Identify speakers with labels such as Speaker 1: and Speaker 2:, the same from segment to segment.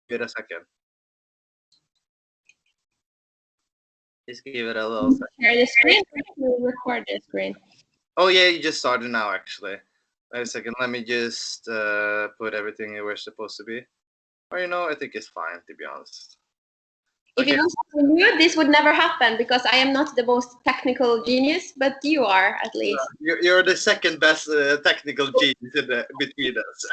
Speaker 1: Give it a second. Just give it a little second.
Speaker 2: Share the screen. We'll record the screen.
Speaker 1: Oh yeah, you just started now actually. Wait a second, let me just put everything where it's supposed to be. Or I think it's fine to be honest.
Speaker 2: If it was for you, this would never happen because I am not the most technical genius, but you are at least.
Speaker 1: You're the second best technical genius between us.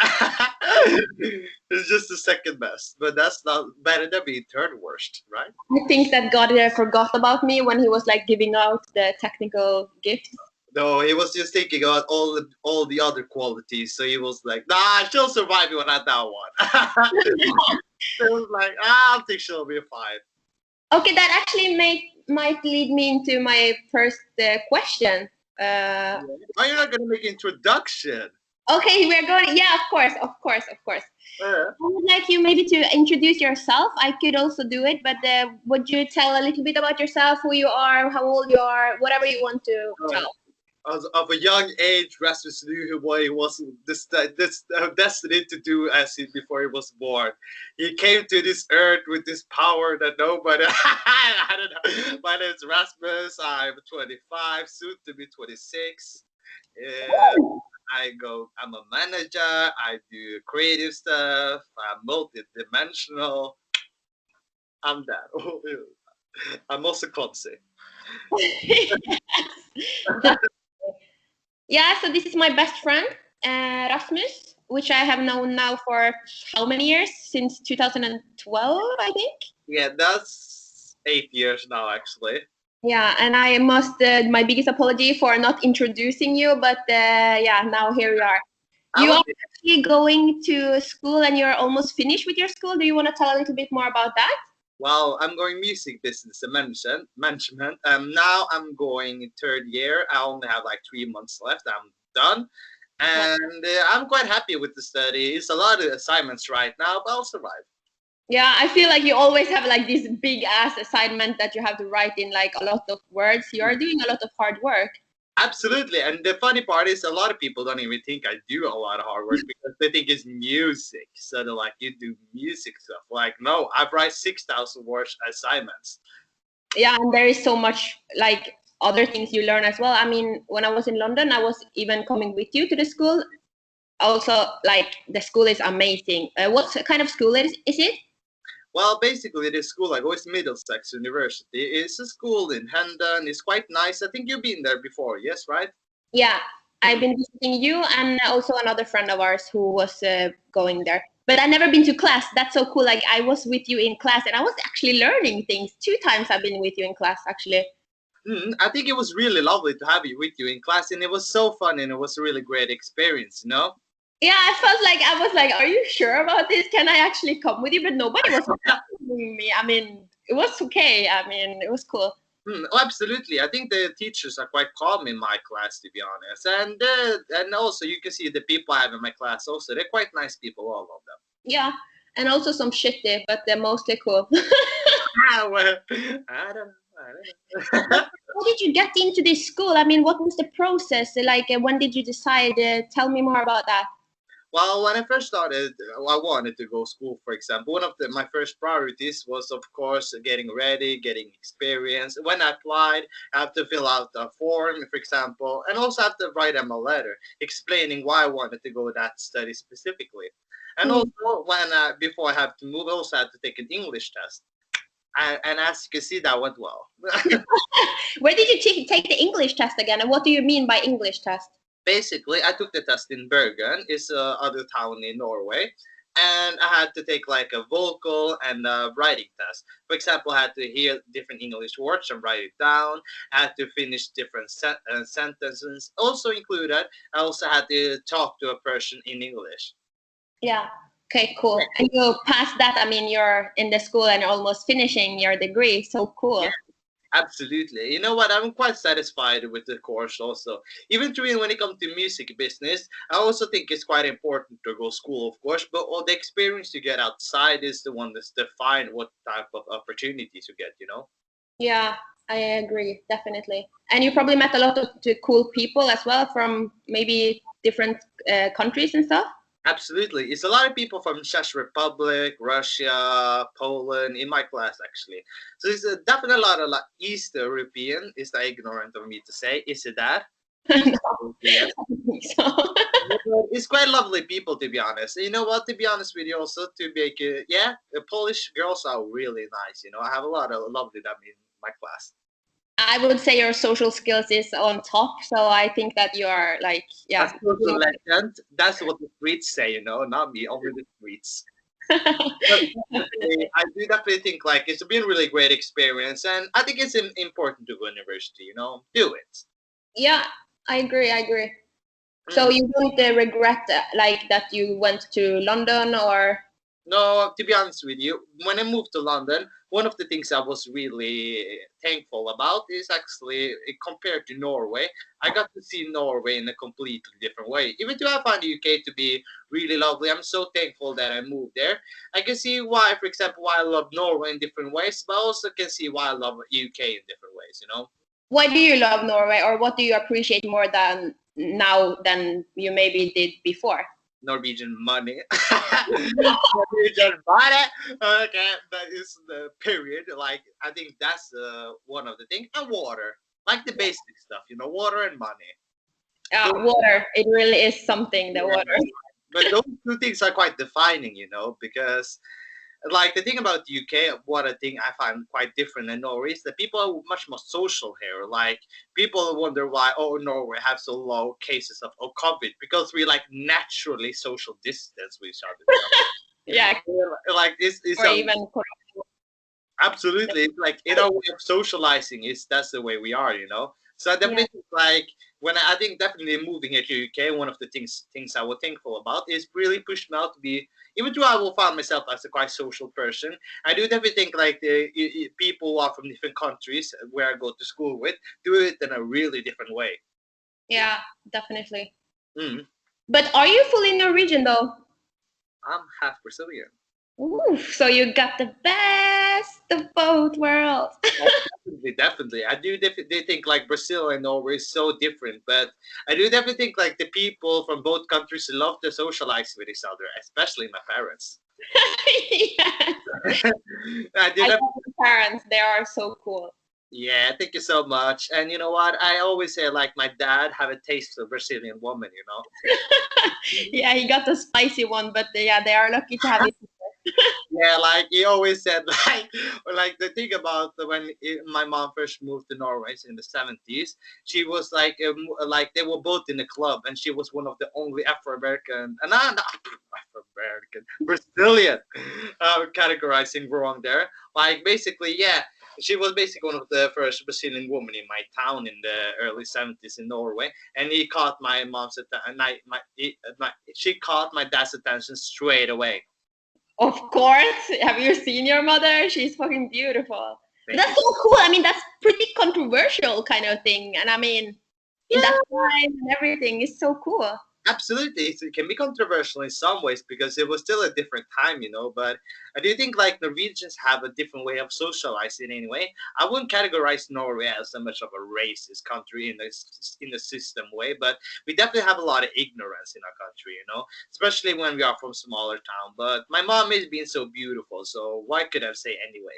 Speaker 1: It's just the second best, but that's not better than being third worst, right?
Speaker 2: I think that God forgot about me when he was like giving out the technical gifts.
Speaker 1: No, he was just thinking about all the other qualities. So he was like, "Nah, she'll survive me without that one." So it was like, I think she'll be fine.
Speaker 2: Okay, that actually might lead me into my first question.
Speaker 1: Oh, you're not gonna make introduction.
Speaker 2: Okay, we're going. Yeah, of course. I would like you maybe to introduce yourself. I could also do it, but would you tell a little bit about yourself, who you are, how old you are, whatever you want to tell?
Speaker 1: Of a young age, Rasmus knew what he was destined to do before he was born. He came to this earth with this power that nobody. I don't know. My name is Rasmus. I'm 25, soon to be 26. I'm a manager. I do creative stuff. I'm multi-dimensional. I'm that. I'm also clumsy.
Speaker 2: Yeah, so this is my best friend, Rasmus, which I have known now for how many years? Since 2012, I think.
Speaker 1: Yeah, that's 8 years now, actually.
Speaker 2: Yeah, and I must, my biggest apology for not introducing you, but yeah, now here we are. You are actually going to school and you're almost finished with your school. Do you want to tell a little bit more about that?
Speaker 1: Well, I'm going music business and management. Now I'm going third year. I only have like 3 months left. I'm done. And I'm quite happy with the study. It's a lot of assignments right now, but I'll survive.
Speaker 2: Yeah, I feel like you always have like this big ass assignment that you have to write in like a lot of words. You're doing a lot of hard work.
Speaker 1: Absolutely. And the funny part is a lot of people don't even think I do a lot of hard work because they think it's music. So they're like, you do music stuff. Like, no, I write 6,000 words assignments.
Speaker 2: Yeah, and there is so much like other things you learn as well. I mean, when I was in London, I was even coming with you to the school. Also, like the school is amazing. What kind of school is it?
Speaker 1: Well, basically, the school I go is Middlesex University. It's a school in Hendon. It's quite nice. I think you've been there before, yes, right?
Speaker 2: Yeah, I've been visiting you and also another friend of ours who was going there. But I've never been to class. That's so cool. Like I was with you in class and I was actually learning things. 2 times I've been with you in class, actually.
Speaker 1: I think it was really lovely to have you with you in class, and it was so fun, and it was a really great experience,
Speaker 2: Yeah, I was like, are you sure about this? Can I actually come with you? But nobody was telling me. I mean, it was okay. I mean, it was cool.
Speaker 1: Oh, absolutely. I think the teachers are quite calm in my class, to be honest. And also, you can see the people I have in my class also. They're quite nice people, all of them.
Speaker 2: Yeah, and also some shitty, but they're mostly cool.
Speaker 1: Well, I don't know.
Speaker 2: How did you get into this school? I mean, what was the process? Like, when did you decide? Tell me more about that.
Speaker 1: Well, when I first started, I wanted to go to school, for example. One of my first priorities was, of course, getting ready, getting experience. When I applied, I have to fill out a form, for example, and also have to write them a letter explaining why I wanted to go that study specifically. And also, before I have to move, I also had to take an English test. And as you can see, that went well.
Speaker 2: Where did you take the English test again? And what do you mean by English test?
Speaker 1: Basically, I took the test in Bergen, it's other town in Norway, and I had to take like a vocal and a writing test. For example, I had to hear different English words and write it down. I had to finish different sentences. Also included, I also had to talk to a person in English.
Speaker 2: Yeah. Okay, cool. Yeah. And you passed that. I mean, you're in the school and you're almost finishing your degree. So cool.
Speaker 1: Yeah. Absolutely. You know what? I'm quite satisfied with the course also. Even when it comes to music business, I also think it's quite important to go to school, of course, but all the experience you get outside is the one that's define what type of opportunities you get.
Speaker 2: Yeah, I agree, definitely. And you probably met a lot of cool people as well from maybe different countries and stuff?
Speaker 1: Absolutely. It's a lot of people from Czech Republic, Russia, Poland in my class actually. So it's definitely a lot of like East European. Is that ignorant of me to say? Is it that? East
Speaker 2: No,
Speaker 1: European.
Speaker 2: I don't think so.
Speaker 1: But it's quite lovely people to be honest. You know what? To be honest with you, also to make yeah, the Polish girls are really nice. You know, I have a lot of lovely them in my class.
Speaker 2: I would say your social skills is on top, so I think that you are like,
Speaker 1: A
Speaker 2: yeah.
Speaker 1: social legend. That's what the streets say. You know, not me, only the streets. But definitely, I do definitely think like it's been a really great experience, and I think it's important to go to university. You know, do it.
Speaker 2: Yeah, I agree. I agree. So
Speaker 1: Mm.
Speaker 2: you don't regret like that you went to London or?
Speaker 1: No, to be honest with you, when I moved to London, one of the things I was really thankful about is actually compared to Norway, I got to see Norway in a completely different way. Even though I find the UK to be really lovely, I'm so thankful that I moved there. I can see why, for example, why I love Norway in different ways, but I also can see why I love UK in different ways. You know.
Speaker 2: Why do you love Norway, or what do you appreciate more than now than you maybe did before?
Speaker 1: Norwegian money. Norwegian money. Okay, that is the period. Like I think that's one of the things. And water, like the basic stuff, you know, water and money. Those,
Speaker 2: Water. It really is something. The
Speaker 1: yeah,
Speaker 2: water.
Speaker 1: but those two things are quite defining, you know, because like the thing about the UK, what I think I find quite different than Norway is that people are much more social here. Like people wonder why Norway have so low cases of COVID because we like naturally social distance with each other. You
Speaker 2: Yeah,
Speaker 1: know? Like it's
Speaker 2: or
Speaker 1: a
Speaker 2: even
Speaker 1: absolutely it's like in our way of socializing is that's the way we are. You know. So I
Speaker 2: yeah,
Speaker 1: definitely think, like when I think definitely moving here to UK, one of the things I was thankful about is really pushed me out to be even though I will find myself as a quite social person, I do definitely think like the people who are from different countries where I go to school with do it in a really different way.
Speaker 2: yeah, definitely.
Speaker 1: Mm.
Speaker 2: But are you fully Norwegian though?
Speaker 1: I'm half Brazilian.
Speaker 2: Ooh, so you got the best of both worlds.
Speaker 1: Oh, definitely. I do definitely think like Brazil and Norway is so different, but I do definitely think like the people from both countries love to socialize with each other, especially my parents.
Speaker 2: Yes.
Speaker 1: I do
Speaker 2: I
Speaker 1: definitely.
Speaker 2: love my parents. They are so cool.
Speaker 1: Yeah, thank you so much. And you know what? I always say like my dad have a taste for Brazilian woman. You know.
Speaker 2: Yeah, he got the spicy one, but yeah, they are lucky to have it.
Speaker 1: Yeah, like he always said, like the thing about when my mom first moved to Norway in the 70s, she was like they were both in the club, and she was one of the only Afro American, and not Afro American, Brazilian, categorizing wrong there. Like basically, yeah, she was basically one of the first Brazilian women in my town in the early 70s in Norway, and he caught my mom's attention, she caught my dad's attention straight away.
Speaker 2: Of course. Have you seen your mother? She's fucking beautiful. But
Speaker 1: Thank
Speaker 2: that's
Speaker 1: you.
Speaker 2: so cool. I mean, that's pretty controversial kind of thing. And I mean, in that
Speaker 1: Yeah,
Speaker 2: time and everything is so cool.
Speaker 1: absolutely. It can be controversial in some ways because it was still a different time, you know. But I do think like Norwegians have a different way of socializing anyway. I wouldn't categorize Norway as so much of a racist country in the system way, but we definitely have a lot of ignorance in our country, you know, especially when we are from smaller town. But my mom is being so beautiful, so why could I say anyway?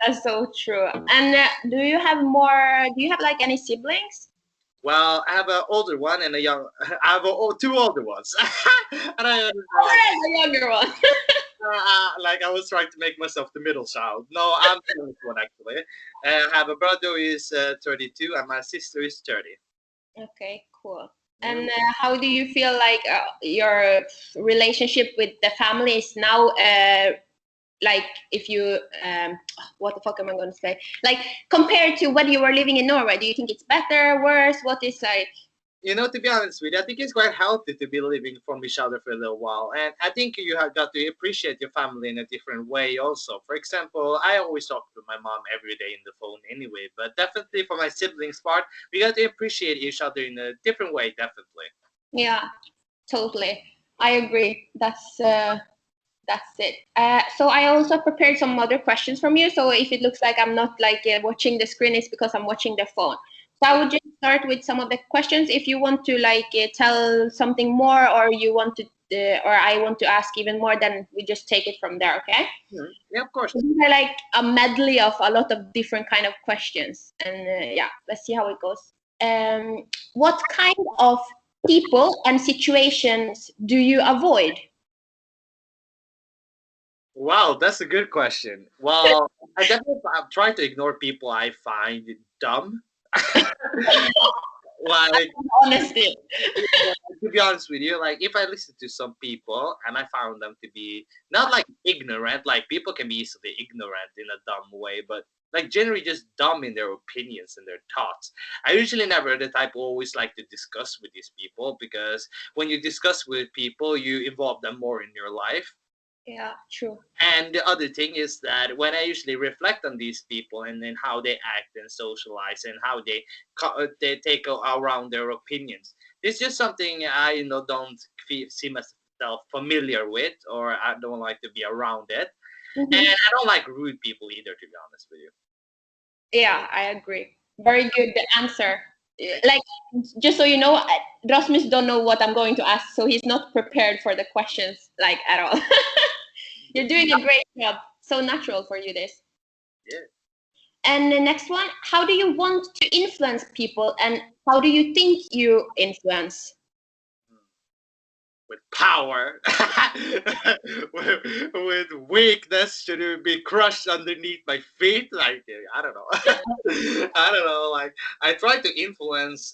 Speaker 2: That's so true. And do you have like any siblings?
Speaker 1: Well, I have an older one and a young. I have two older ones, and I
Speaker 2: Oh, there's the younger one.
Speaker 1: like I was trying to make myself the middle child. No, I'm the youngest one actually. I have a brother who is 32 and my sister is 30.
Speaker 2: Okay, cool.
Speaker 1: Mm.
Speaker 2: And how do you feel like your relationship with the family is now? Like, if you, what the fuck am I going to say? Like, compared to when you were living in Norway, do you think it's better, worse? What is like?
Speaker 1: You know, to be honest with you, I think it's quite healthy to be living from each other for a little while, and I think you have got to appreciate your family in a different way. Also, for example, I always talk to my mom every day in the phone anyway, but definitely for my siblings' part, we got to appreciate each other in a different way. Definitely.
Speaker 2: Yeah, totally. I agree. That's it. So I also prepared some other questions from you. So if it looks like I'm not like watching the screen, it's because I'm watching the phone. So I would just start with some of the questions. If you want to like tell something more, or you want to, or I want to ask even more, then we just take it from there. Okay?
Speaker 1: Yeah, of course.
Speaker 2: These are like a medley of a lot of different kind of questions, and yeah, let's see how it goes. What kind of people and situations do you avoid?
Speaker 1: Wow, that's a good question. Well, I try to ignore people I find dumb. Like,
Speaker 2: Honesty.
Speaker 1: yeah, to be honest with you, like if I listen to some people and I found them to be not like ignorant, like people can be easily ignorant in a dumb way, but like generally just dumb in their opinions and their thoughts. I usually never the type who always like to discuss with these people because when you discuss with people, you involve them more in your life.
Speaker 2: Yeah, true.
Speaker 1: And the other thing is that when I usually reflect on these people and then how they act and socialize and how they take around their opinions, it's just something I don't see myself familiar with, or I don't like to be around it, and
Speaker 2: Mm-hmm.
Speaker 1: I don't like rude people either, to be honest with you.
Speaker 2: Yeah, I agree. Very good answer. Like, just so you know, Rasmus don't know what I'm going to ask, so he's not prepared for the questions like at all. You're doing a great job. So natural for you, this.
Speaker 1: Yeah.
Speaker 2: And the next one, how do you want to influence people, and how do you think you influence?
Speaker 1: With power, with weakness, should it be crushed underneath my feet? Like I don't know, I don't know. Like I try to influence,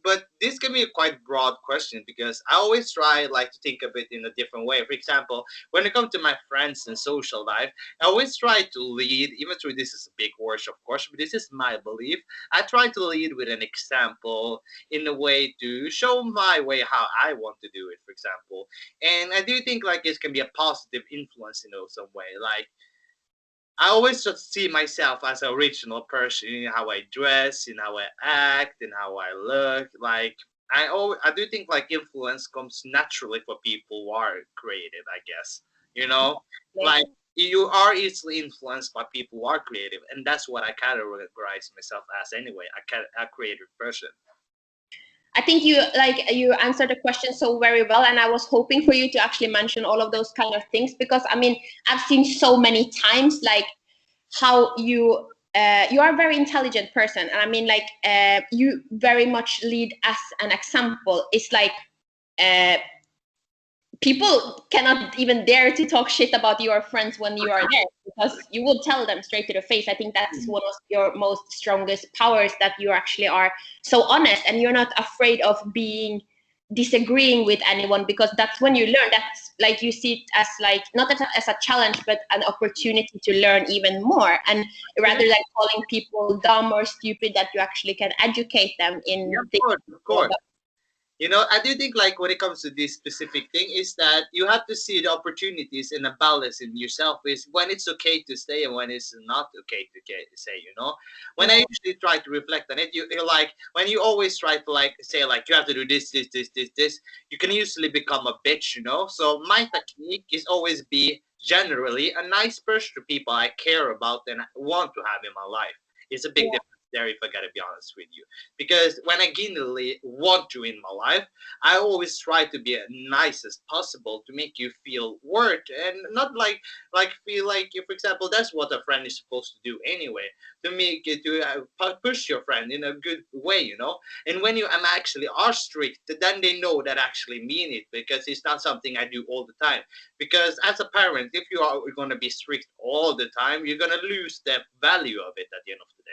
Speaker 1: but this can be a quite broad question because I always try like to think of it in a different way. For example, when it comes to my friends and social life, I always try to lead. Even though this is a big word, of course, but this is my belief. I try to lead with an example in a way to show my way how I want to do it, for example. And I do think like this can be a positive influence, some way. Like I always just see myself as an original person in how I dress, in how I act, in how I look. Like I do think like influence comes naturally for people who are creative, I guess. You know, like you are easily influenced by people who are creative, and that's what I categorize myself as anyway. A creative person.
Speaker 2: I think you answered the question so very well, and I was hoping for you to actually mention all of those kind of things, because I mean I've seen so many times like how you are a very intelligent person, and I mean like you very much lead as an example. It's like uh, people cannot even dare to talk shit about your friends when you are there, because you will tell them straight to the face. I think that's one of your most strongest powers, that you actually are so honest and you're not afraid of being disagreeing with anyone, because that's when you learn. That's like you see it as like not as a challenge but an opportunity to learn even more, and rather than calling people dumb or stupid, that you actually can educate them
Speaker 1: Yeah,
Speaker 2: in
Speaker 1: of
Speaker 2: things.
Speaker 1: course, of course. I do think like when it comes to this specific thing is that you have to see the opportunities and a balance in yourself is when it's okay to stay and when it's not okay to say, When I usually try to reflect on it, you're like when you always try to like say like you have to do this, you can usually become a bitch. So my technique is always be generally a nice person to people I care about and want to have in my life. It's a big difference there if I gotta be honest with you. Because when I genuinely want you in my life, I always try to be as nice as possible to make you feel worth and not like feel like you. For example, that's what a friend is supposed to do anyway, to make it to push your friend in a good way. And when you actually are strict, then they know that I actually mean it because it's not something I do all the time. Because as a parent, if you are going to be strict all the time, you're going to lose the value of it at the end of the day.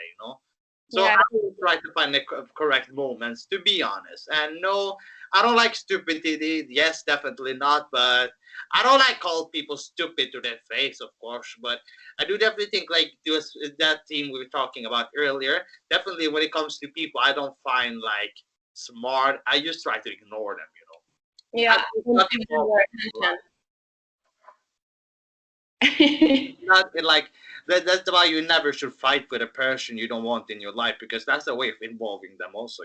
Speaker 1: So
Speaker 2: Yeah.
Speaker 1: I will try to find the correct moments, to be honest. And no, I don't like stupidity. Yes, definitely not. But I don't like call people stupid to their face, of course. But I do definitely think like that theme we were talking about earlier. Definitely when it comes to people, I don't find like smart. I just try to ignore them.
Speaker 2: Yeah, don't
Speaker 1: Not
Speaker 2: give them
Speaker 1: involved.
Speaker 2: your attention.
Speaker 1: Not like that's why you never should fight with a person you don't want in your life because that's a way of involving them also.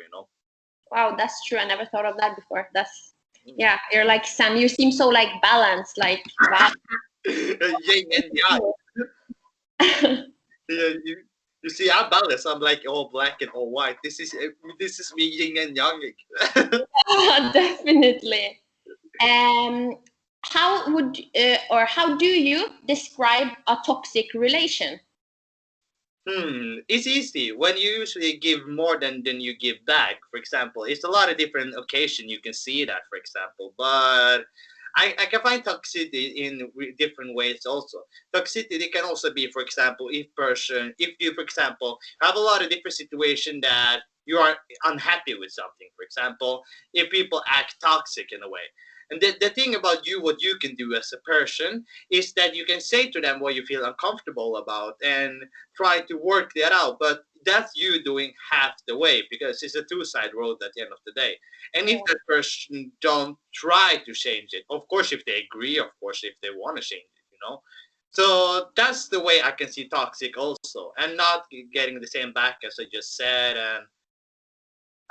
Speaker 2: Wow, that's true. I never thought of that before. That's yeah. You're like Sam. You seem so like balanced. Like wow.
Speaker 1: Yin and yang. Yeah, You see, I'm balanced. I'm like all black and all white. This is me yin and yang.
Speaker 2: Definitely. Um, how would or how do you describe a toxic relation?
Speaker 1: It's easy when you usually give more than you give back. For example, it's a lot of different occasion you can see that. For example, but I can find toxicity in different ways also. Toxicity can also be, for example, if you, for example, have a lot of different situation that you are unhappy with something. For example, if people act toxic in a way. And the thing about you, what you can do as a person, is that you can say to them what you feel uncomfortable about and try to work that out. But that's you doing half the way because it's a two-side road at the end of the day. And if that person don't try to change it, of course, if they agree, of course, if they want to change it. So that's the way I can see toxic also, and not getting the same back as I just said. And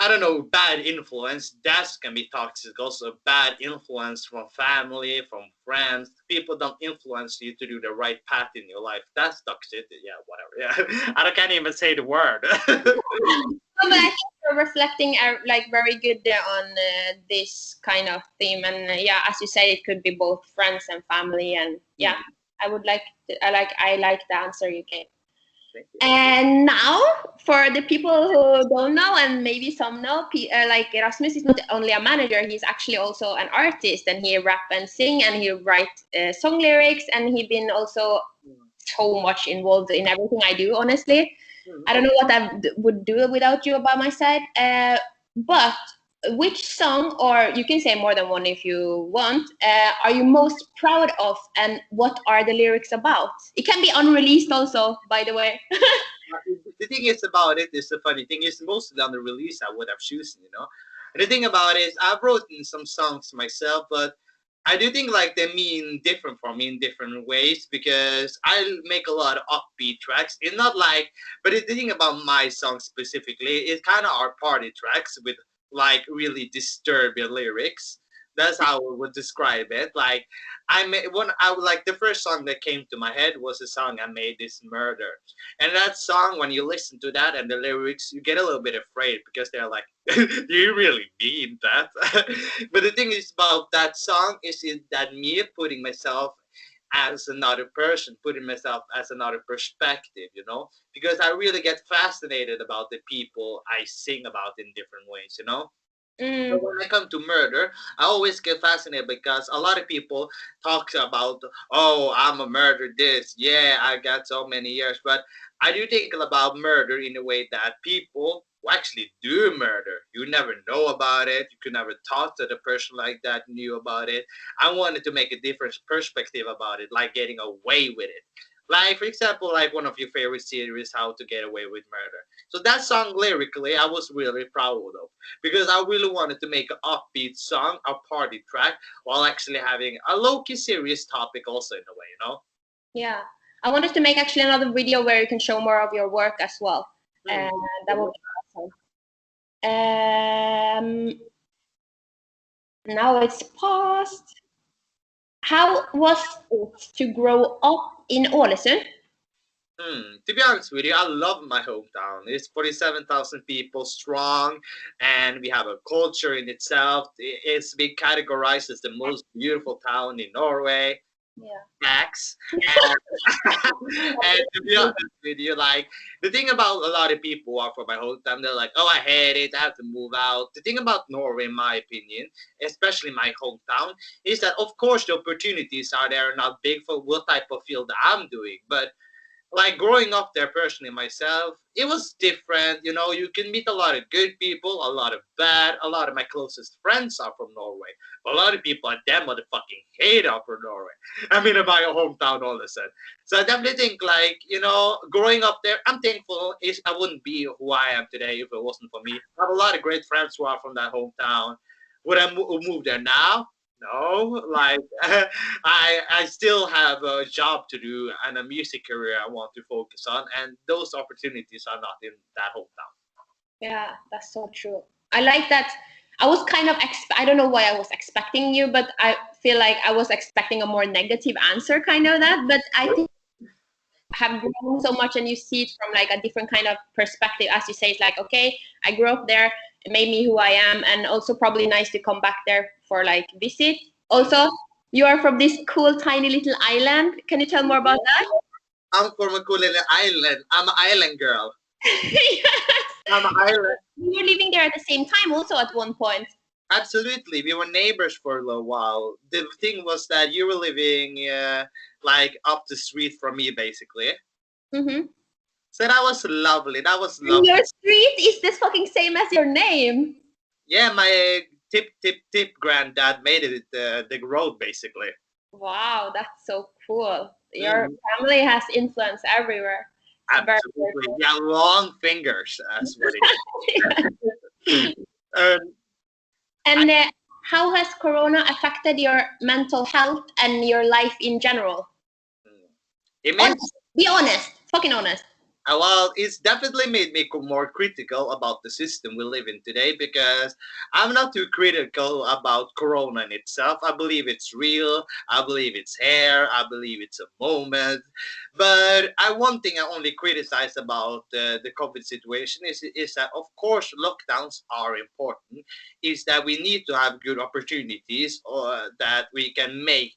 Speaker 1: I don't know, bad influence. That can be toxic. Also, bad influence from family, from friends. People don't influence you to do the right path in your life. That's toxic. Yeah, whatever. Yeah, I can't even say the word.
Speaker 2: No, but I think you're reflecting like very good on this kind of theme, and yeah, as you say, it could be both friends and family, and yeah, I would like I like the answer you gave.
Speaker 1: Thank you.
Speaker 2: And now, for the people who don't know, and maybe some know, like Rasmus is not only a manager; he's actually also an artist, and he rap and sing, and he write song lyrics, and he been also so much involved in everything I do. Honestly, I don't know what I would do without you by my side. But which song, or you can say more than one if you want, are you most proud of, and what are the lyrics about? It can be unreleased also, by the way.
Speaker 1: The thing is about it is the funny thing is mostly on the release I would have chosen. And the thing about it is I've written some songs myself, but I do think like they mean different for me in different ways because I make a lot of upbeat tracks. It's not like, but the thing about my songs specifically, it kind of are party tracks with like really disturbing lyrics. That's how I would describe it. Like I made when I like the first song that came to my head was a song I made, this murder. And that song, when you listen to that and the lyrics, you get a little bit afraid because they're like, "Do you really mean that?" But the thing is about that song is that me putting myself as another person, putting myself as another perspective, because I really get fascinated about the people I sing about in different ways. So
Speaker 2: Mm,
Speaker 1: when I come to murder, I always get fascinated because a lot of people talk about, oh, I'm a murder this, yeah, I got so many years, but I do think about murder in a way that people who actually do murder, you never know about it, you could never talk to the person like that knew about it. I wanted to make a different perspective about it, like getting away with it. Like for example, like one of your favorite series, How to Get Away with Murder. So that song lyrically, I was really proud of because I really wanted to make an upbeat song, a party track, while actually having a low-key serious topic also in a way.
Speaker 2: yeah. I wanted to make actually another video where you can show more of your work as well. And that would be awesome. Now it's past. How was it to grow up in Ålesund?
Speaker 1: To be honest with you, I love my hometown. It's 47,000 people strong, and we have a culture in itself. It's been categorized as the most beautiful town in Norway.
Speaker 2: Yeah.
Speaker 1: Max. And, and to be honest with you, like the thing about a lot of people who are from my hometown, they're like, "Oh, I hate it. I have to move out." The thing about Norway, in my opinion, especially my hometown, is that of course the opportunities are there, not big for what type of field I'm doing, but like growing up there personally myself, it was different. You can meet a lot of good people, a lot of bad. A lot of my closest friends are from Norway. But a lot of people are damn motherfucking hate up from Norway. I mean, in my hometown all of a sudden. So I definitely think like, growing up there, I'm thankful is I wouldn't be who I am today if it wasn't for me. I have a lot of great friends who are from that hometown. Would I move there now? No, like I still have a job to do and a music career I want to focus on, and those opportunities are not in that hometown.
Speaker 2: Yeah, that's so true. I like that. I was kind of I don't know why I was expecting you, but I feel like I was expecting a more negative answer, kind of that. But I think have grown so much and you see it from like a different kind of perspective. As you say, it's like, okay, I grew up there, it made me who I am, and also probably nice to come back there for like visit. Also, you are from this cool tiny little island. Can you tell more about that?
Speaker 1: I'm from a cool little island. I'm an island girl.
Speaker 2: Yes.
Speaker 1: I'm an island.
Speaker 2: We were living there at the same time also at one point.
Speaker 1: Absolutely, we were neighbors for a little while. The thing was that you were living like up the street from me, basically.
Speaker 2: Mm-hmm.
Speaker 1: So that was lovely. That was
Speaker 2: And
Speaker 1: lovely.
Speaker 2: your street is this fucking same as your name.
Speaker 1: Yeah, my tip granddad made it the road, basically.
Speaker 2: Wow, that's so cool. Your family has influence everywhere. It's very, very
Speaker 1: Absolutely.
Speaker 2: cool.
Speaker 1: Yeah, long fingers. That's what it is.
Speaker 2: And how has Corona affected your mental health and your life in general?
Speaker 1: It means
Speaker 2: Be honest, fucking honest.
Speaker 1: well, it's definitely made me more critical about the system we live in today because I'm not too critical about Corona in itself. I believe it's real. I believe it's here. I believe it's a moment. But one thing I only criticize about the COVID situation is that, of course, lockdowns are important. Is that we need to have good opportunities that we can make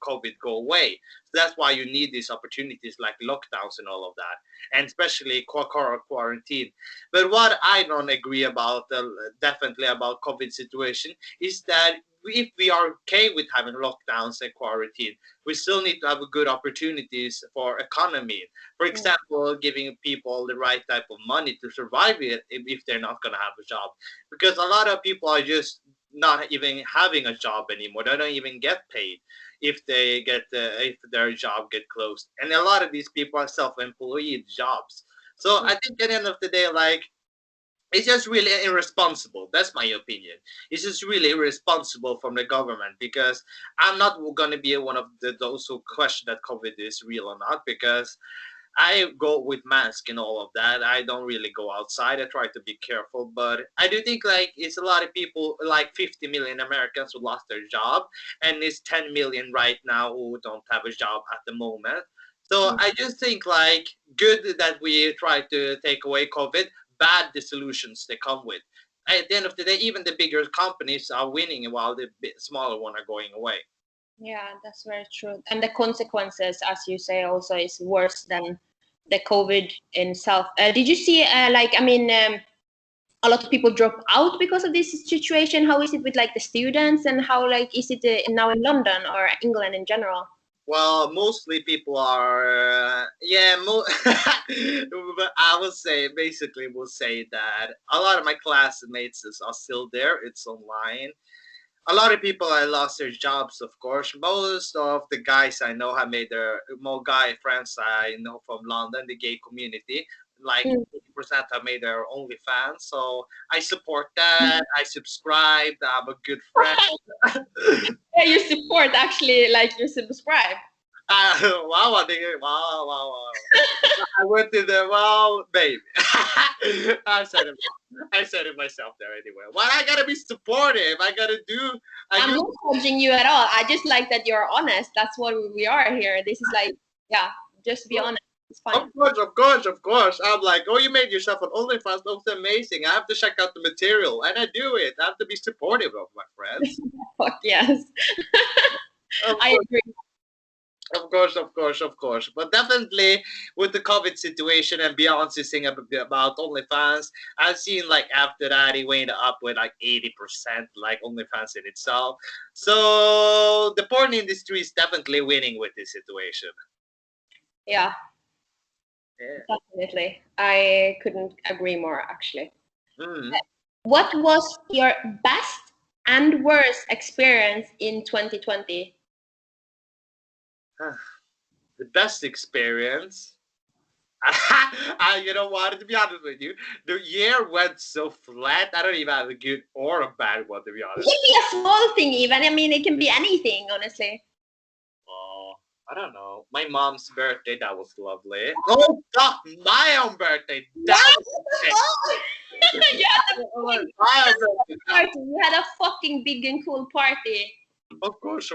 Speaker 1: COVID go away. So that's why you need these opportunities like lockdowns and all of that, and especially quarantine. But what I don't agree about, definitely about COVID situation, is that if we are okay with having lockdowns and quarantine, we still need to have good opportunities for economy. For example, giving people the right type of money to survive it if they're not going to have a job. Because a lot of people are just not even having a job anymore. They don't even get paid if they get if their job get closed, and a lot of these people are self-employed jobs. So I think at the end of the day, like, it's just really irresponsible. That's my opinion. It's just really irresponsible from the government because I'm not going to be one of those who question that COVID is real or not, because I go with mask and all of that. I don't really go outside. I try to be careful, but I do think like it's a lot of people, like 50 million Americans who lost their job, and it's 10 million right now who don't have a job at the moment. So I just think like good that we try to take away COVID, bad the solutions they come with. At the end of the day, even the bigger companies are winning while the smaller one are going away.
Speaker 2: Yeah, that's very true. And the consequences, as you say, also is worse than the COVID itself. Did you see, a lot of people drop out because of this situation? How is it with like the students, and how like is it now in London or England in general?
Speaker 1: Well, mostly people are, but I will say, basically, will say that a lot of my classmates are still there. It's online. A lot of people I lost their jobs, of course. Most of the guys I know have made their, more guy friends I know from London, the gay community. Like
Speaker 2: Mm.
Speaker 1: 80% have made their OnlyFans. So I support that. I subscribe. I'm a good friend.
Speaker 2: Yeah, you support actually, like you subscribe.
Speaker 1: Wow, I think, wow. I went to the, well, babe. I said it. I said it myself there anyway. Well, I gotta be supportive. I gotta do.
Speaker 2: I'm not judging you at all. I just like that you're honest. That's what we are here. This is like, yeah, just be honest. It's fine.
Speaker 1: Of course. I'm like, oh, you made yourself an OnlyFans. Looks amazing. I have to check out the material, and I do it. I have to be supportive of my friends.
Speaker 2: Fuck yes.
Speaker 1: Of
Speaker 2: I
Speaker 1: course.
Speaker 2: agree.
Speaker 1: Of course. But definitely with the COVID situation and Beyonce saying about OnlyFans, I've seen like after that he went up with like 80%, like OnlyFans in itself. So the porn industry is definitely winning with this situation.
Speaker 2: Yeah,
Speaker 1: Yeah.
Speaker 2: definitely. I couldn't agree more, actually.
Speaker 1: Mm.
Speaker 2: What was your best and worst experience in 2020?
Speaker 1: The best experience. You know what? To be honest with you, the year went so flat. I don't even have a good or a bad one, to be
Speaker 2: It
Speaker 1: honest.
Speaker 2: can be a small thing, even. I mean, it can be anything, honestly.
Speaker 1: Oh, I don't know. My mom's birthday, that was lovely. Oh, fuck, my own birthday. That was
Speaker 2: You had a fucking
Speaker 1: my own birthday.
Speaker 2: party. You had a fucking big and cool party.
Speaker 1: Of course.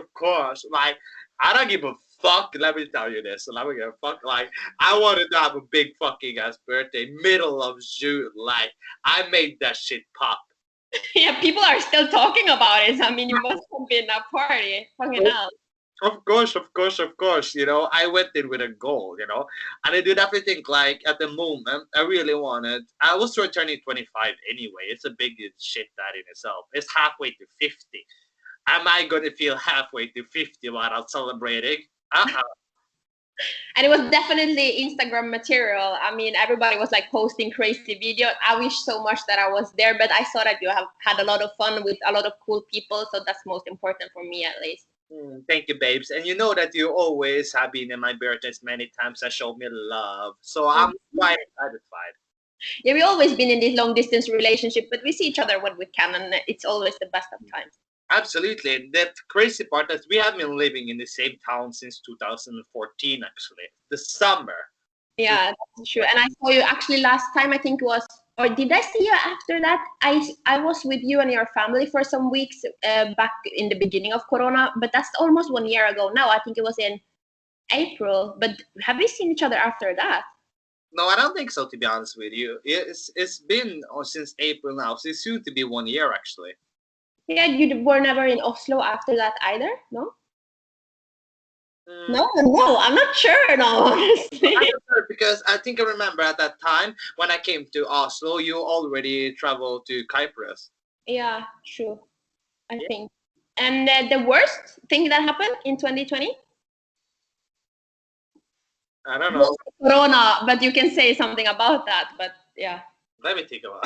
Speaker 1: Like, I don't give a fuck, let me tell you this. Let me get fuck. Like, I wanted to have a big fucking ass birthday, middle of June. Like, I made that shit pop.
Speaker 2: Yeah, people are still talking about it. I mean, you must have been a party. Fucking hell.
Speaker 1: Of course, of course, of course. You know, I went in with a goal, you know, and I did everything like at the moment. I really wanted. I was turning 25 anyway. It's a big shit that in itself. It's halfway to 50. Am I going to feel halfway to 50 while I'm celebrating? Uh-uh.
Speaker 2: And it was definitely Instagram material. I mean, everybody was like posting crazy videos. I wish so much that I was there, but I saw that you have had a lot of fun with a lot of cool people. So that's most important for me, at least.
Speaker 1: Thank you, babes. And you know that you always have been in my birthdays many times and showed me love. So I'm quite satisfied.
Speaker 2: Yeah, we've always been in this long distance relationship, but we see each other when we can, and it's always the best of times.
Speaker 1: Absolutely. And the crazy part is we have been living in the same town since 2014, actually. The summer.
Speaker 2: Yeah, that's true. And I saw you actually last time, I think it was, or did I see you after that? I was with you and your family for some weeks back in the beginning of Corona, but that's almost 1 year ago now. I think it was in April. But have we seen each other after that?
Speaker 1: No, I don't think so, to be honest with you. It's been since April now. So it's soon to be 1 year, actually.
Speaker 2: Yeah, you were never in Oslo after that either, no?
Speaker 1: Mm,
Speaker 2: No, I'm not sure, no, honestly.
Speaker 1: I'm not sure because I think I remember at that time when I came to Oslo, you already traveled to Cyprus.
Speaker 2: Yeah, true, I think. And the worst thing that happened in 2020?
Speaker 1: I don't know.
Speaker 2: Corona, but you can say something about that, but yeah.
Speaker 1: Let me think about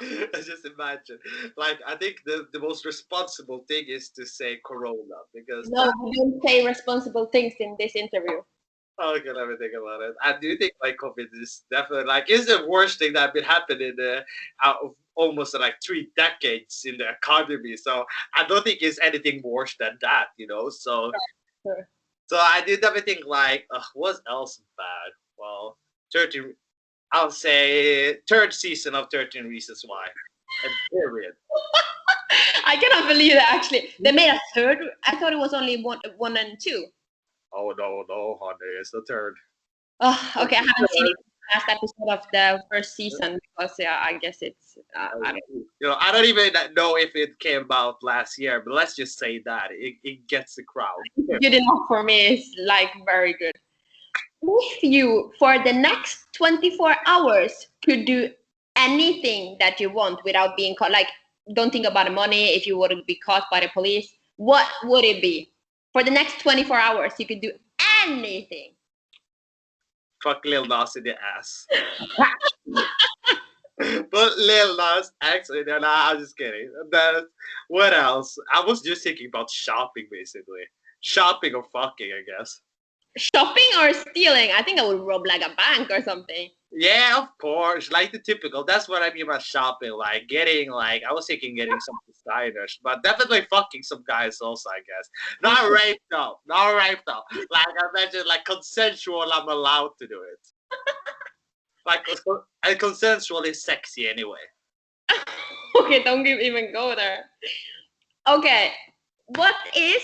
Speaker 1: it. Just imagine. Like, I think the most responsible thing is to say Corona because
Speaker 2: No, we don't say responsible things in this interview.
Speaker 1: okay, let me think about it. I do think like COVID is definitely like is the worst thing that been happening out of almost like 3 decades in the economy. So I don't think it's anything worse than that, you know. So
Speaker 2: Sure.
Speaker 1: so I did everything like what else bad? Well, 13. I'll say third season of 13 Reasons Why. And period.
Speaker 2: I cannot believe that actually. They made a third. I thought it was only one and two.
Speaker 1: Oh no, honey, it's the third.
Speaker 2: Oh, okay, I haven't seen it last episode of the first season because yeah, I guess it's I don't
Speaker 1: You know, I don't even know if it came out last year, but let's just say that it gets the crowd.
Speaker 2: know. Good enough for me. It's like very good. If you for the next 24 hours could do anything that you want without being caught, like don't think about the money if you would be caught by the police, what would it be? For the next 24 hours, you could do anything.
Speaker 1: Fuck Lil Nas in the ass. But Lil Nas actually, no, I'm just kidding. That, what else? I was just thinking about shopping, basically. Shopping or fucking, I guess.
Speaker 2: Shopping or stealing? I think I would rob like a bank or something.
Speaker 1: Yeah, of course. Like the typical. That's what I mean by shopping. Like getting, like I was thinking getting some designers, but definitely fucking some guys also. I guess not rape though. Not rape though. Like I mentioned, like consensual. I'm allowed to do it. Like and consensual is sexy anyway.
Speaker 2: Okay, don't even go there. Okay, what is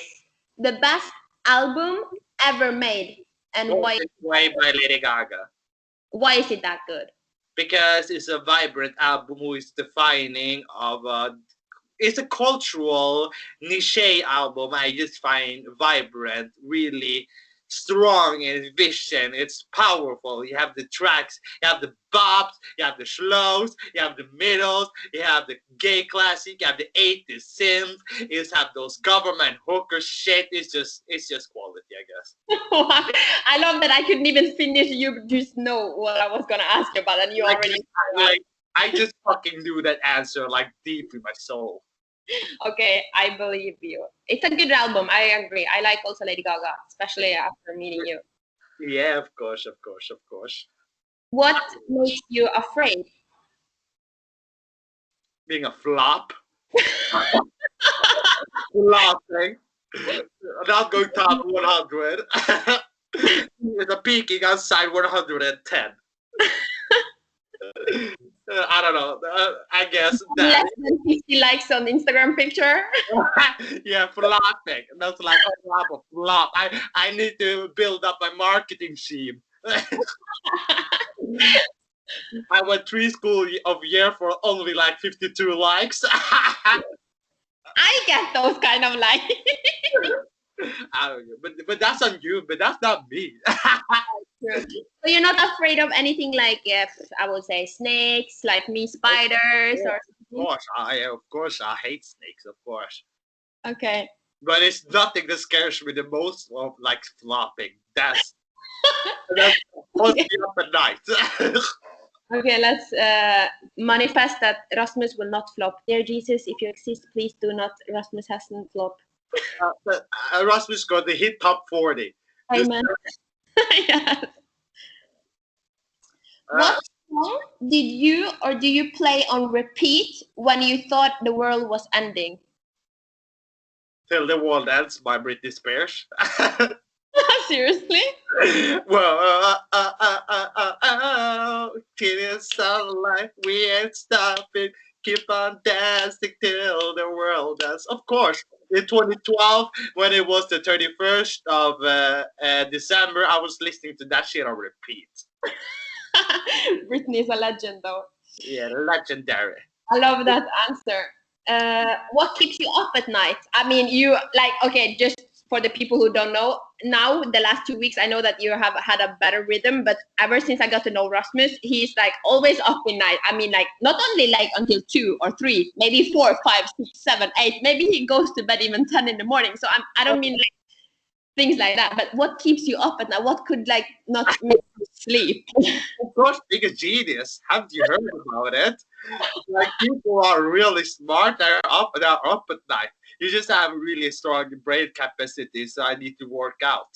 Speaker 2: the best album ever made, and
Speaker 1: Born This Way by Lady Gaga.
Speaker 2: why is it that good?
Speaker 1: Because it's a vibrant album who is defining of it's a cultural niche album. I just find vibrant, really strong in its vision. It's powerful. You have the tracks, you have the bops, you have the slows, you have the middles, you have the gay classic, you have the 80s synth, you just have those government hooker shit. It's just quality, I guess.
Speaker 2: I love that I couldn't even finish. You just know what I was gonna ask you about, and you
Speaker 1: Like,
Speaker 2: already.
Speaker 1: like I just fucking knew that answer like deep in my soul.
Speaker 2: Okay, I believe you. It's a good album. I agree. I like also Lady Gaga, especially after meeting you.
Speaker 1: Yeah, of course, of course, of course.
Speaker 2: What makes you afraid?
Speaker 1: Being a flop. Flopping. Not going top 100. With a peaking outside 110. I don't know. I guess that.
Speaker 2: Less than 50 likes on Instagram picture.
Speaker 1: Yeah, flopping. That's like a flop of flop. I need to build up my marketing team. I went 3 school of year for only like 52 likes.
Speaker 2: I get those kind of likes.
Speaker 1: I don't know, but that's on you. But that's not me.
Speaker 2: True. So you're not afraid of anything like, if I would say snakes, like me, spiders, or something?
Speaker 1: Of course, I hate snakes. Of course,
Speaker 2: Okay.
Speaker 1: but it's nothing that scares me the most of like flopping. That's holds me up at night.
Speaker 2: Okay, let's manifest that Rasmus will not flop. Dear Jesus, if you exist, please do not. Rasmus hasn't flopped.
Speaker 1: But Erasmus got the hit top 40.
Speaker 2: Amen. Yes. What song did you or do you play on repeat when you thought the world was ending?
Speaker 1: Till the World Ends by Britney Spears.
Speaker 2: Seriously?
Speaker 1: Till sunlight, we ain't stopping. Keep on dancing till the world ends. Of course, in 2012, when it was the 31st of December, I was listening to that shit on repeat.
Speaker 2: Britney is a legend, though.
Speaker 1: Yeah, legendary.
Speaker 2: I love that answer. What keeps you up at night? I mean, you like, okay, just for the people who don't know, now the last 2 weeks, I know that you have had a better rhythm, but ever since I got to know Rasmus, he's like always up in night. I mean, like not only like until 2 or 3, maybe 4, 5, 6, 7, 8. Maybe he goes to bed even 10 in the morning. So I don't mean like things like that, but what keeps you up at night? What could like not make you sleep?
Speaker 1: Of course, being a genius. Haven't you heard about it? Like people are really smart. They're up at night. You just have really strong brain capacity, so I need to work out.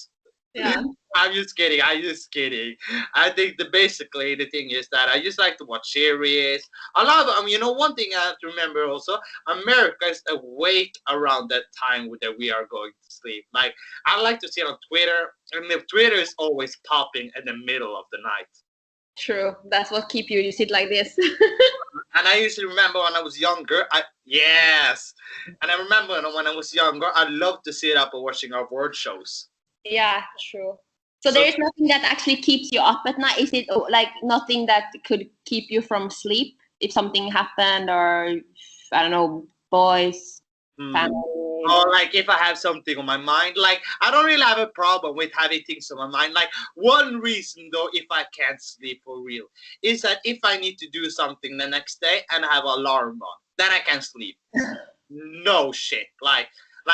Speaker 2: Yeah.
Speaker 1: I'm just kidding. I'm just kidding. I think basically the thing is that I just like to watch series. A lot of you know, one thing I have to remember also, America is awake around that time that we are going to sleep. Like I like to see it on Twitter, and the Twitter is always popping in the middle of the night.
Speaker 2: True. That's what keep you. You sit like this.
Speaker 1: And I usually remember when I was younger. Yes, and I remember when I was younger, I loved to sit up and watching our word shows.
Speaker 2: Yeah, true. So there is nothing that actually keeps you up at night. Is it like nothing that could keep you from sleep if something happened, or I don't know, boys, family?
Speaker 1: Or like if I have something on my mind, like I don't really have a problem with having things on my mind. Like one reason though, if I can't sleep for real, is that if I need to do something the next day and I have an alarm on, then I can sleep. No shit. Like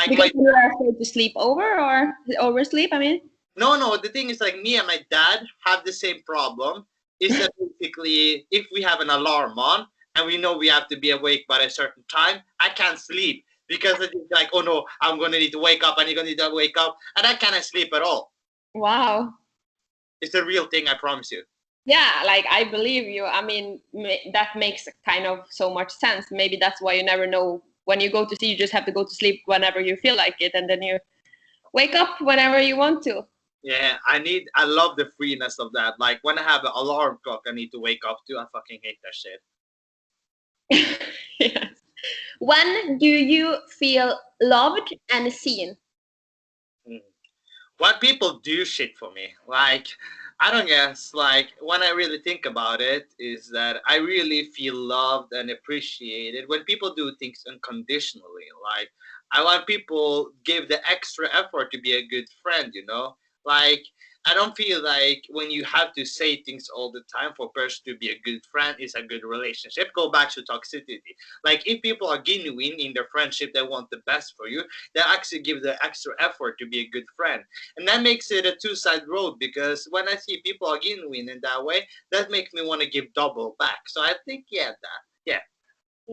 Speaker 2: Because you are afraid to sleep over or oversleep. I mean.
Speaker 1: No. The thing is, like me and my dad have the same problem. Is that basically if we have an alarm on and we know we have to be awake by a certain time, I can't sleep because I think like, oh no, I'm gonna need to wake up and you're gonna need to wake up, and I cannot sleep at all.
Speaker 2: Wow.
Speaker 1: It's a real thing, I promise you.
Speaker 2: Yeah, like I believe you. I mean, that makes kind of so much sense. Maybe that's why you never know when you go to sleep. You just have to go to sleep whenever you feel like it, and then you wake up whenever you want to.
Speaker 1: Yeah, I love the freeness of that. Like when I have an alarm clock I need to wake up to, I fucking hate that shit.
Speaker 2: Yes. When do you feel loved and seen?
Speaker 1: When people do shit for me, like I don't guess, like when I really think about it, is that I really feel loved and appreciated when people do things unconditionally. Like I want people give the extra effort to be a good friend, you know? Like I don't feel like when you have to say things all the time for a person to be a good friend is a good relationship. Go back to toxicity. Like if people are genuine in their friendship, they want the best for you, they actually give the extra effort to be a good friend. And that makes it a two-side road because when I see people are genuine in that way, that makes me want to give double back. So I think yeah.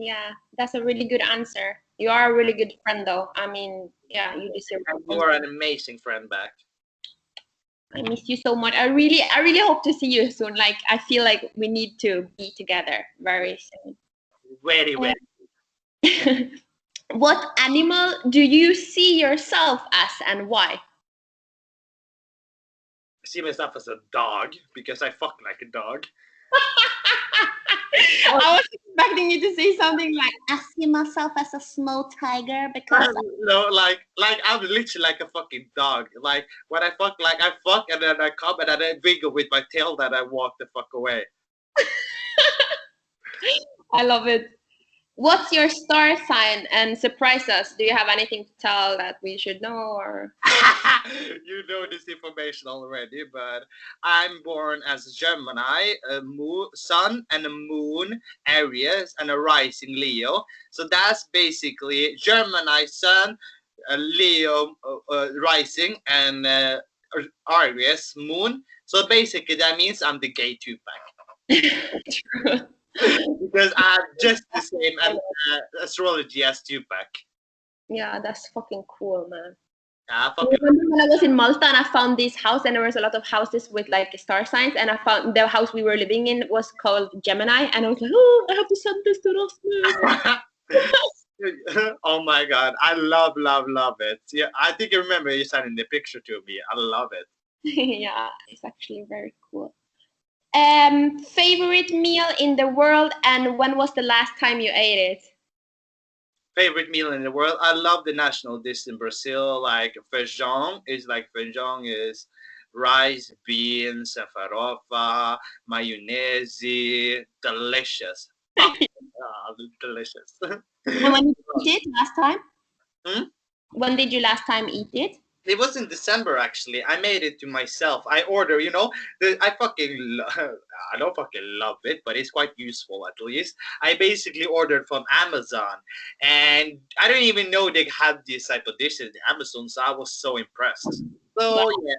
Speaker 2: Yeah, that's a really good answer. You are a really good friend, though. I mean, yeah, you deserve
Speaker 1: And
Speaker 2: it.
Speaker 1: you are an amazing friend back.
Speaker 2: I miss you so much. I really hope to see you soon. Like, I feel like we need to be together very soon.
Speaker 1: Very, very.
Speaker 2: What animal do you see yourself as and why?
Speaker 1: I see myself as a dog because I fuck like a dog.
Speaker 2: I was expecting you to say something like, "I see myself as a small tiger because."
Speaker 1: No, like I'm literally like a fucking dog. Like when I fuck, like I fuck and then I come and then I wiggle with my tail that I walk the fuck away.
Speaker 2: I love it. What's your star sign? And surprise us. Do you have anything to tell that we should know? Or
Speaker 1: You know this information already, but I'm born as a Gemini, a sun and a moon Aries, and a rising Leo. So that's basically Gemini sun, Leo rising, and Aries moon. So basically, that means I'm the gay Tupac.
Speaker 2: True.
Speaker 1: Because I'm just the same astrology as Tupac.
Speaker 2: Yeah, that's fucking cool, man.
Speaker 1: I
Speaker 2: I
Speaker 1: fucking
Speaker 2: remember when I was in Malta and I found this house, and there was a lot of houses with like star signs, and I found the house we were living in was called Gemini, and I was like, oh, I have to send this to Rasmus.
Speaker 1: Oh my god, I love it. Yeah, I think you remember you sending the picture to me. I love it.
Speaker 2: Yeah, it's actually very cool. Favorite meal in the world, and when was the last time you ate it?
Speaker 1: Favorite meal in the world. I love the national dish in Brazil, like feijão is rice, beans, and farofa, mayonnaise, delicious. Ah, delicious.
Speaker 2: And when did you eat it last time?
Speaker 1: Hmm?
Speaker 2: When did you last time eat it?
Speaker 1: It was in December actually. I made it to myself. I order, I fucking, I don't fucking love it, but it's quite useful at least. I basically ordered from Amazon, and I didn't even know they had this type of dishes in Amazon, so I was so impressed. So
Speaker 2: Wow.
Speaker 1: yeah,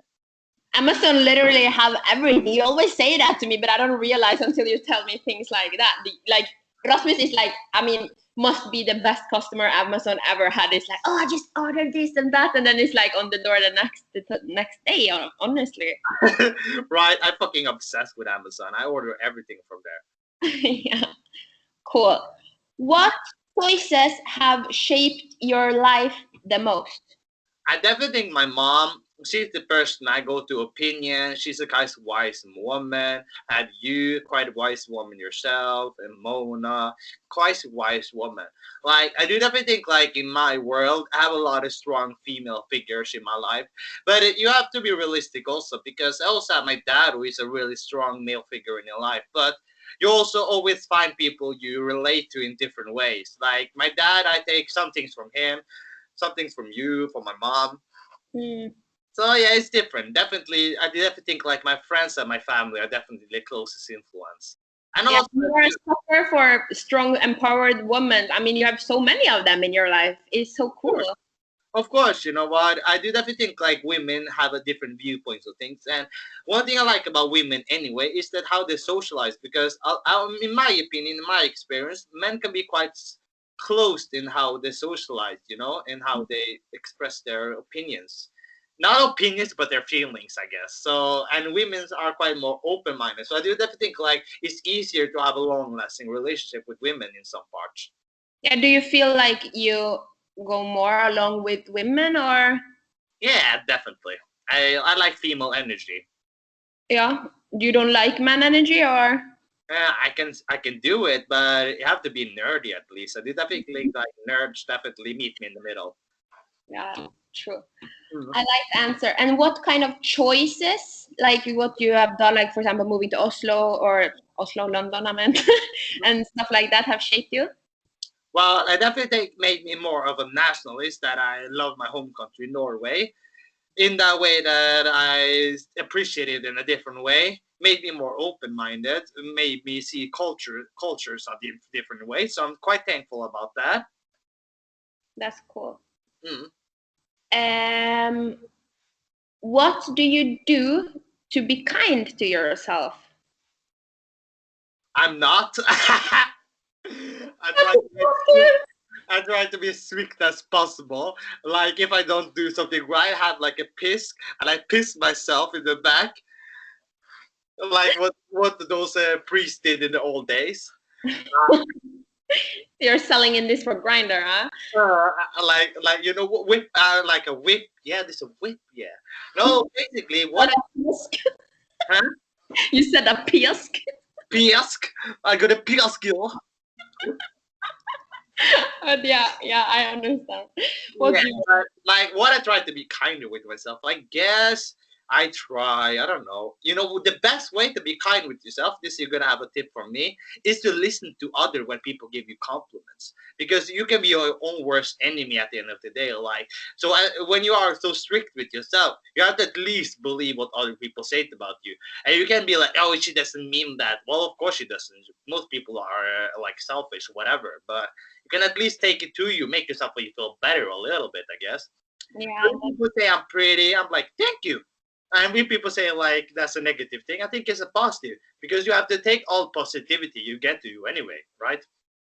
Speaker 2: Amazon literally have everything. You always say that to me, but I don't realize until you tell me things like that. Like Rasmus is like, I mean, must be the best customer Amazon ever had. It's like, oh, I just ordered this and that, and then it's like on the door the next day. Honestly,
Speaker 1: right. I'm fucking obsessed with Amazon. I order everything from there.
Speaker 2: yeah, cool. What choices have shaped your life the most?
Speaker 1: I definitely think my mom, she's the person I go to opinion. She's a quite wise woman. And you, quite a wise woman yourself, and Mona, quite a wise woman. Like, I do definitely think, like, in my world, I have a lot of strong female figures in my life. But you have to be realistic also, because I also have my dad, who is a really strong male figure in your life. But you also always find people you relate to in different ways. Like, my dad, I take some things from him, some things from you, from my mom.
Speaker 2: Hmm.
Speaker 1: So yeah, it's different. Definitely, I definitely think like my friends and my family are definitely the closest influence. And
Speaker 2: Yeah,
Speaker 1: also,
Speaker 2: you're a sucker for strong, empowered women. I mean, you have so many of them in your life. It's so cool.
Speaker 1: of course, you know what? I do definitely think like women have a different viewpoints of things. And one thing I like about women anyway is that how they socialize. Because in my opinion, in my experience, men can be quite closed in how they socialize, and how they express their opinions. Not opinions, but their feelings, I guess. So, and women's are quite more open-minded. So I do definitely think like it's easier to have a long-lasting relationship with women in some parts.
Speaker 2: Yeah, do you feel like you go more along with women, or
Speaker 1: Yeah, definitely. I like female energy.
Speaker 2: yeah, you don't like man energy, or
Speaker 1: I can do it, but you have to be nerdy at least. I do definitely like nerds definitely meet me in the middle.
Speaker 2: yeah, true.
Speaker 1: Mhm.
Speaker 2: I like the answer. And what kind of choices, like what you have done, like for example, moving to Oslo or Oslo, London, I meant, and stuff like that, have shaped you?
Speaker 1: Well, I definitely think made me more of a nationalist that I love my home country, Norway. In that way that I appreciate it in a different way, made me more open-minded, made me see cultures a different way. So I'm quite thankful about that.
Speaker 2: That's cool.
Speaker 1: Mm.
Speaker 2: What do you do to be kind to yourself?
Speaker 1: I'm not. I try to be I try to be as strict as possible. Like if I don't do something right, I have like a piss, and I piss myself in the back, like what those priests did in the old days.
Speaker 2: You're selling in this for grinder, huh?
Speaker 1: Like whip, like a whip. Yeah, this a whip. Yeah. No, basically
Speaker 2: Or
Speaker 1: what?
Speaker 2: a pisk.
Speaker 1: Huh?
Speaker 2: You said a pisk.
Speaker 1: Piask. I got a pick skill.
Speaker 2: But yeah, I understand what
Speaker 1: Yeah,
Speaker 2: you.
Speaker 1: but like what I try to be kinder with myself. I guess I try. I don't know. The best way to be kind with yourself. This you're gonna have a tip from me is to listen to other when people give you compliments because you can be your own worst enemy at the end of the day. Like so, when you are so strict with yourself, you have to at least believe what other people say about you, and you can be like, oh, she doesn't mean that. Well, of course she doesn't. Most people are like selfish, or whatever, but you can at least take it to you, make yourself feel better a little bit, I guess.
Speaker 2: Yeah,
Speaker 1: When people say I'm pretty, I'm like, thank you. And when people say like that's a negative thing, I think it's a positive because you have to take all positivity you get to you anyway, right?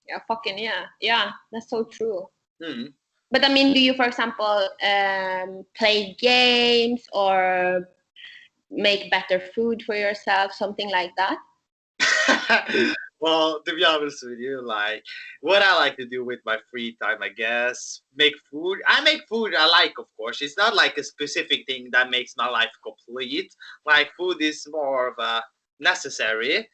Speaker 2: yeah, fucking yeah. That's so true.
Speaker 1: Hmm.
Speaker 2: But I mean, do you, for example, play games or make better food for yourself, something like that?
Speaker 1: Well, to be honest with you, like what I like to do with my free time, I guess, make food. I make food I like, of course. It's not like a specific thing that makes my life complete. Like food is more of a necessary.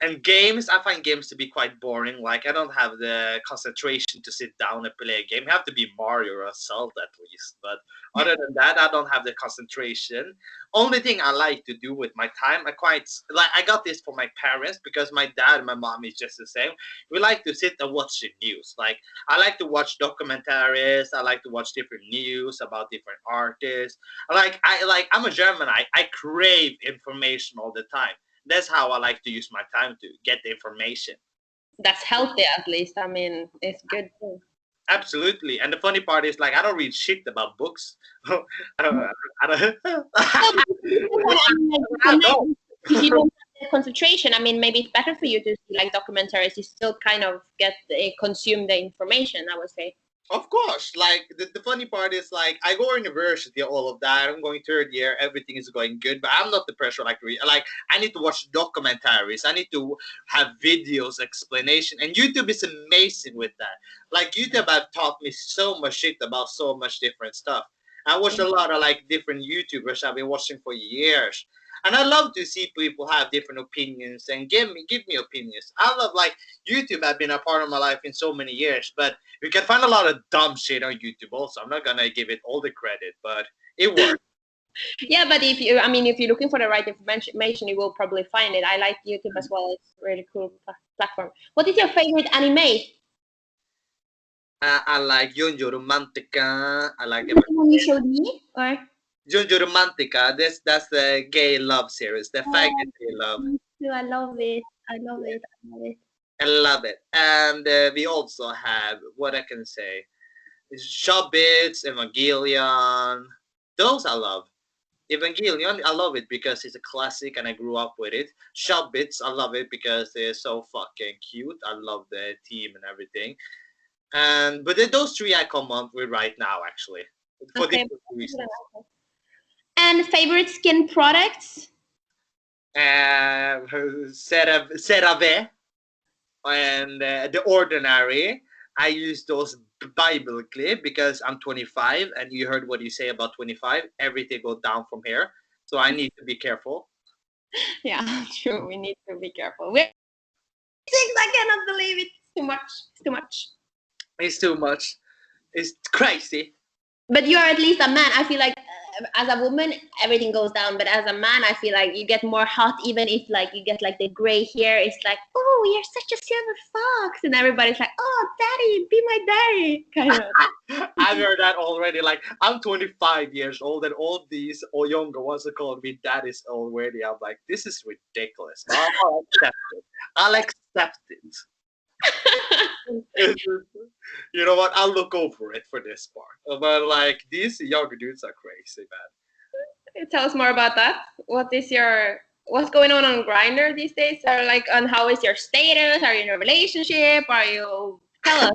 Speaker 1: And games, I find games to be quite boring. Like I don't have the concentration to sit down and play a game. You have to be Mario or Zelda at least. But other than that, I don't have the concentration. Only thing I like to do with my time, I got this from my parents because my dad and my mom is just the same. We like to sit and watch the news. Like I like to watch documentaries. I like to watch different news about different artists. I'm a German. I crave information all the time. That's how I like to use my time to get the information.
Speaker 2: That's healthy, at least. I mean, it's good too.
Speaker 1: Absolutely. And the funny part is like I don't read shit about books. I don't. I don't.
Speaker 2: No, but I mean, like,
Speaker 1: I don't.
Speaker 2: if you don't have the concentration, I mean, maybe it's better for you to see like documentaries. You still kind of consume the information, I would say.
Speaker 1: Of course, like the funny part is like I go to university, all of that. I'm going third year, everything is going good, but I'm not the pressure like to read. Like I need to watch documentaries, I need to have videos, explanation, and YouTube is amazing with that. Like YouTube have taught me so much shit about so much different stuff. I watch a lot of like different YouTubers I've been watching for years. And I love to see people have different opinions and give me opinions. I love like YouTube have been a part of my life in so many years, but you can find a lot of dumb shit on YouTube also. I'm not gonna give it all the credit, but it works.
Speaker 2: Yeah, but I mean, if you're looking for the right information, you will probably find it. I like YouTube as well. It's a really cool platform. What is your favorite anime?
Speaker 1: I like Junjo Romantica. I like
Speaker 2: The one you showed me, or?
Speaker 1: Junjo Romantica. That's the gay love series, the
Speaker 2: Oh,
Speaker 1: faggot gay love.
Speaker 2: me too. I love it. I love it. I love it.
Speaker 1: I love it. And we also have what I can say. Shobits, Evangelion. Those I love. Evangelion, I love it because it's a classic and I grew up with it. Shobits, I love it because they're so fucking cute. I love the team and everything. Those three I come up with right now actually for
Speaker 2: Okay.
Speaker 1: different reasons.
Speaker 2: And favorite skin products?
Speaker 1: CeraVe and The Ordinary. I use those Bible clip because I'm 25 and you heard what you say about 25. Everything goes down from here. So I need to be careful.
Speaker 2: Yeah, true. We need to be careful. We're I cannot believe it. It's too much. It's too much.
Speaker 1: It's too much. It's crazy.
Speaker 2: But you're at least a man. I feel like as a woman, everything goes down. But as a man, I feel like you get more hot, even if like you get like the gray hair. It's like, oh, you're such a silver fox, and everybody's like, oh, daddy, be my daddy, kind of.
Speaker 1: I've heard that already. Like I'm 25 years old, and all these or younger ones are calling me daddies already. I'm like, this is ridiculous. But I'll accept it. I'll accept it. You know what? I'll look over it for this part. But like these younger dudes are crazy,
Speaker 2: Tell us more about that. What's going on Grinder these days? Or like on how is your status? Are you in a relationship? Are you tell us?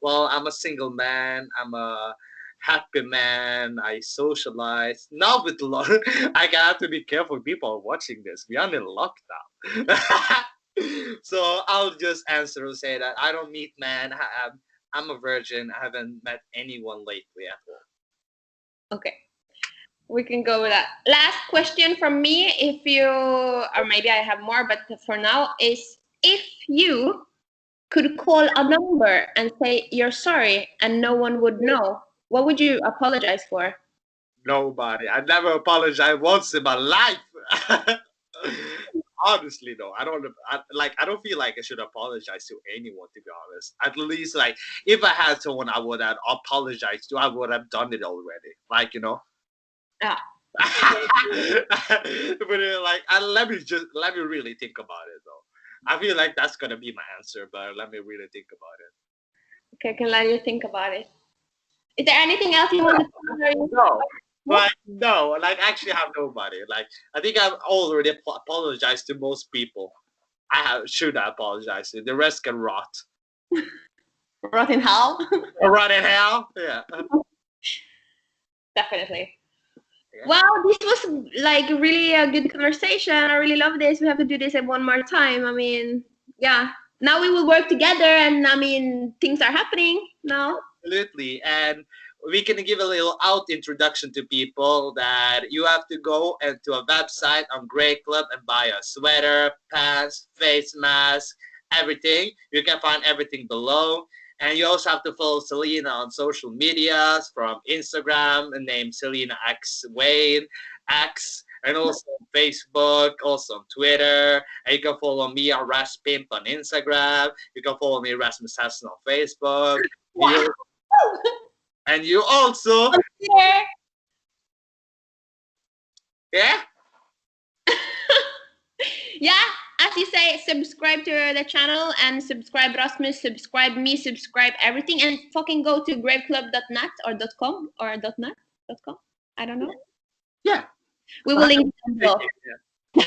Speaker 1: well, I'm a single man. I'm a happy man. I socialize. Now with I have to be careful. People are watching this. We are in lockdown. So I'll just answer and say that I don't meet men. I'm a virgin. I haven't met anyone lately at all.
Speaker 2: Okay. We can go with that. Last question from me, if you, or maybe I have more, but for now, is if you could call a number and say you're sorry and no one would know, what would you apologize for?
Speaker 1: Nobody. I never apologized once in my life. Honestly, though, I don't feel like I should apologize to anyone. To be honest, at least like if I had someone I would have apologized to, I would have done it already. Like
Speaker 2: Ah,
Speaker 1: but let me really think about it though. I feel like that's gonna be my answer, but let me really think about it.
Speaker 2: okay, I can let you think about it. Is there anything else you want to
Speaker 1: No, no, like actually I have nobody. Like I think I've already apologized to most people. Should I apologize to? The rest can rot.
Speaker 2: rot in hell?
Speaker 1: Rot in hell. Yeah.
Speaker 2: Definitely.
Speaker 1: Yeah.
Speaker 2: Well, this was like really a good conversation. I really love this. We have to do this one more time. I mean, yeah. Now we will work together, and I mean, things are happening now.
Speaker 1: Absolutely. And we can give a little out introduction to people that you have to go to a website on Grey Club and buy a sweater, pants, face mask, everything. You can find everything below. And you also have to follow Selina on social medias from Instagram, named Selina X Wayne X, and also on Facebook, also on Twitter. And you can follow me on Raspimp on Instagram. You can follow me Rasmus Hassan on Facebook.
Speaker 2: Wow.
Speaker 1: And you also, yeah?
Speaker 2: Yeah, as you say, subscribe to the channel and subscribe Rasmus, subscribe me, subscribe everything, and fucking go to graveclub.net or .com or .net.com. I don't know.
Speaker 1: Yeah.
Speaker 2: We will link them below.
Speaker 1: Yeah.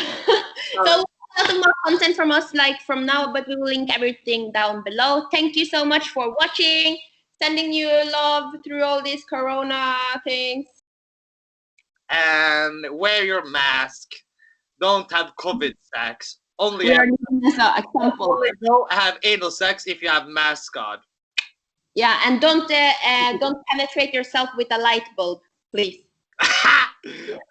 Speaker 2: So a lot more content from us like from now, but we will link everything down below. Thank you so much for watching. Sending you love through all these corona things.
Speaker 1: And wear your mask. Don't have COVID sex. Only
Speaker 2: We are using this as an example.
Speaker 1: don't have anal sex if you have mask on.
Speaker 2: Yeah, and don't penetrate yourself with a light bulb, please.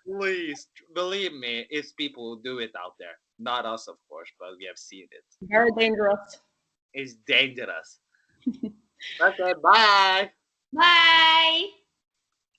Speaker 1: Please believe me, it's people who do it out there. Not us, of course, but we have seen it.
Speaker 2: Very dangerous.
Speaker 1: It's dangerous. Okay, bye.
Speaker 2: Bye.